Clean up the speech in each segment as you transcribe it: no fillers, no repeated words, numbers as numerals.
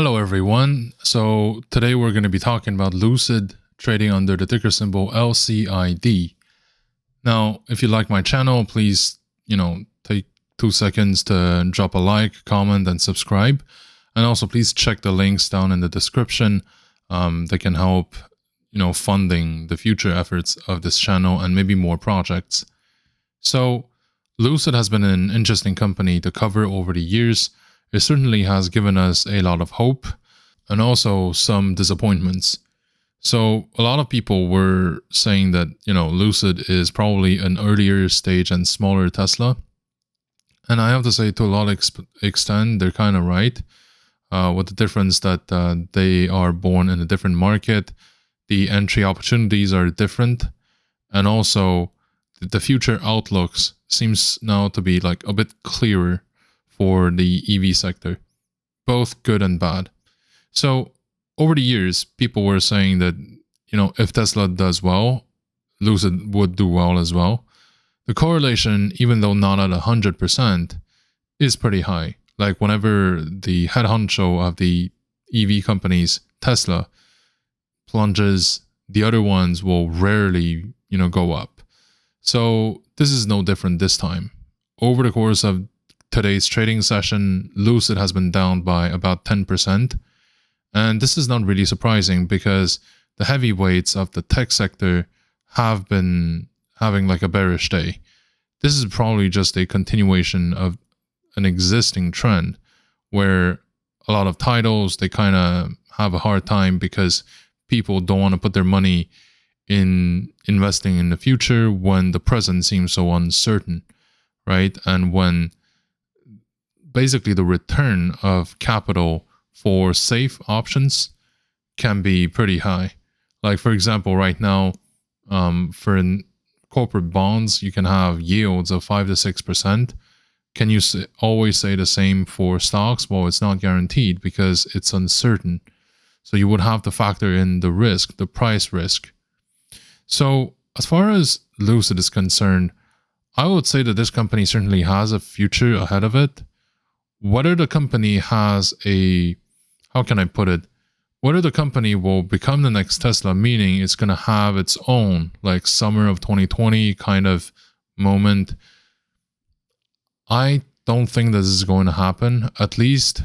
Hello, everyone. So today we're going to be talking about Lucid trading under the ticker symbol LCID. Now, if you like my channel, please, take 2 seconds to drop a like, comment, and subscribe. And also, please check the links down in the description that can help, funding the future efforts of this channel and maybe more projects. So, Lucid has been an interesting company to cover over the years. It certainly has given us a lot of hope and also some disappointments. So a lot of people were saying that, Lucid is probably an earlier stage and smaller Tesla. And I have to say, to a lot of extent, they're kind of right, with the difference that they are born in a different market. The entry opportunities are different. And also the future outlooks seems now to be like a bit clearer for the EV sector, both good and bad. So over the years, people were saying that, if Tesla does well, Lucid would do well as well. The correlation, even though not at 100%, is pretty high. Like whenever the head honcho of the EV companies, Tesla, plunges, the other ones will rarely, go up. So this is no different this time. Over the course of today's trading session, Lucid has been down by about 10%. And this is not really surprising because the heavyweights of the tech sector have been having like a bearish day. This is probably just a continuation of an existing trend where a lot of titles, they kind of have a hard time because people don't want to put their money in investing in the future when the present seems so uncertain, right? And when basically the return of capital for safe options can be pretty high. Like for example, right now, for corporate bonds, you can have yields of 5 to 6%. Can you always say the same for stocks? Well, it's not guaranteed because it's uncertain. So you would have to factor in the risk, the price risk. So as far as Lucid is concerned, I would say that this company certainly has a future ahead of it. Whether the company has how can I put it? Whether the company will become the next Tesla, meaning it's going to have its own like summer of 2020 kind of moment, I don't think this is going to happen. At least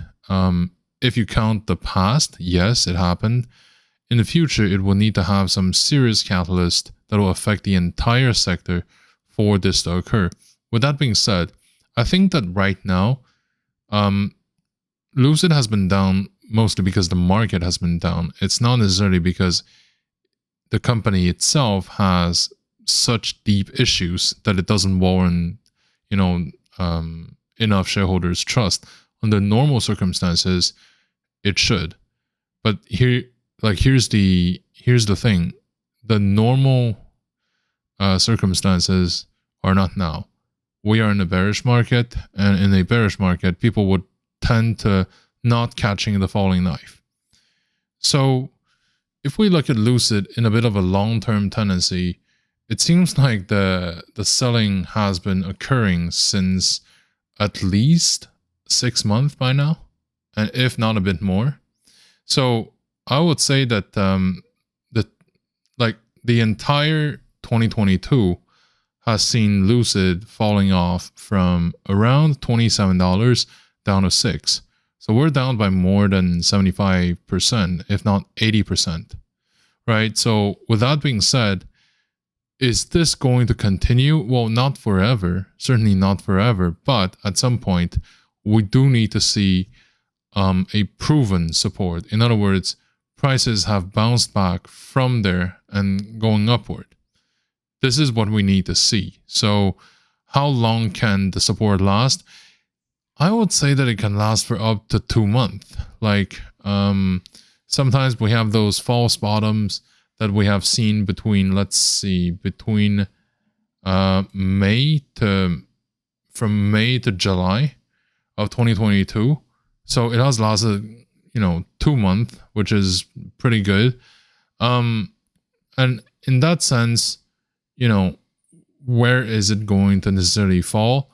if you count the past, yes, it happened. In the future, it will need to have some serious catalyst that will affect the entire sector for this to occur. With that being said, I think that right now, Lucid has been down mostly because the market has been down. It's not necessarily because the company itself has such deep issues that it doesn't warrant, enough shareholders' trust. Under normal circumstances, it should. But here's the thing: the normal circumstances are not now. We are in a bearish market, and in a bearish market, people would tend to not catching the falling knife. So if we look at Lucid in a bit of a long-term tendency, it seems like the selling has been occurring since at least 6 months by now, and if not a bit more. So I would say that the entire 2022 has seen Lucid falling off from around $27 down to $6. So we're down by more than 75%, if not 80%, right? So with that being said, is this going to continue? Well, not forever, certainly not forever, but at some point, we do need to see a proven support. In other words, prices have bounced back from there and going upward. This is what we need to see. So how long can the support last? I would say that it can last for up to 2 months. Like sometimes we have those false bottoms that we have seen between from May to July of 2022. So it has lasted, 2 months, which is pretty good. And in that sense, where is it going to necessarily fall?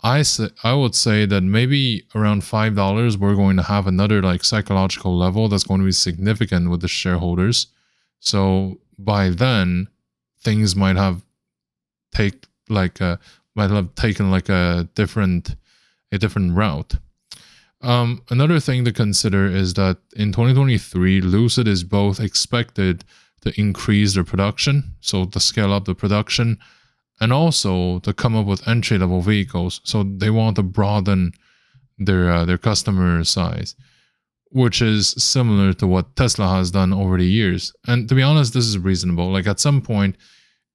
I would say that maybe around $5 we're going to have another like psychological level that's going to be significant with the shareholders. So by then things might have taken like a different route. Another thing to consider is that in 2023, Lucid is both expected to increase their production, so to scale up the production, and also to come up with entry-level vehicles. So they want to broaden their customer size, which is similar to what Tesla has done over the years. And to be honest, this is reasonable. Like at some point,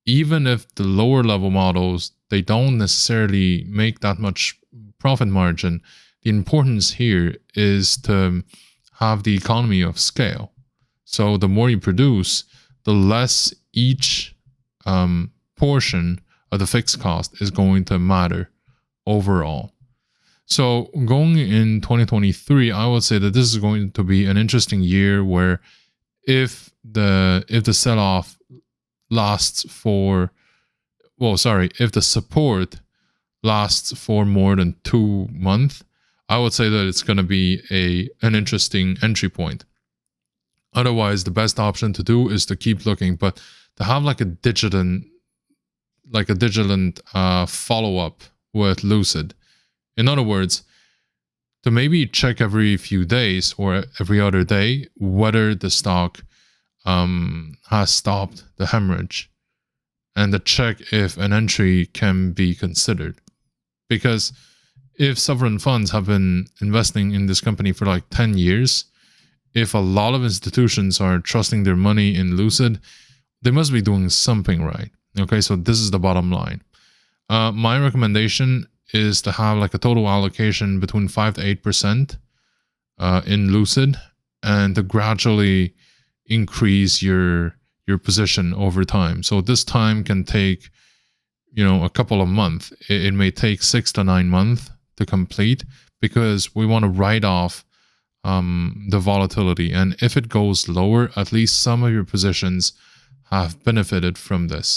even if the lower level models, they don't necessarily make that much profit margin, the importance here is to have the economy of scale. So the more you produce, the less each portion of the fixed cost is going to matter overall. So going in 2023, I would say that this is going to be an interesting year where if the sell-off lasts for, if the support lasts for more than 2 months, I would say that it's going to be an interesting entry point. Otherwise, the best option to do is to keep looking, but to have like a vigilant follow-up with Lucid. In other words, to maybe check every few days or every other day whether the stock has stopped the hemorrhage, and to check if an entry can be considered. Because if sovereign funds have been investing in this company for like 10 years, if a lot of institutions are trusting their money in Lucid, they must be doing something right. Okay, so this is the bottom line. My recommendation is to have like a total allocation between 5 to 8% in Lucid, and to gradually increase your position over time. So this time can take, a couple of months. It may take 6 to 9 months to complete, because we want to write off the volatility. And if it goes lower, at least some of your positions have benefited from this.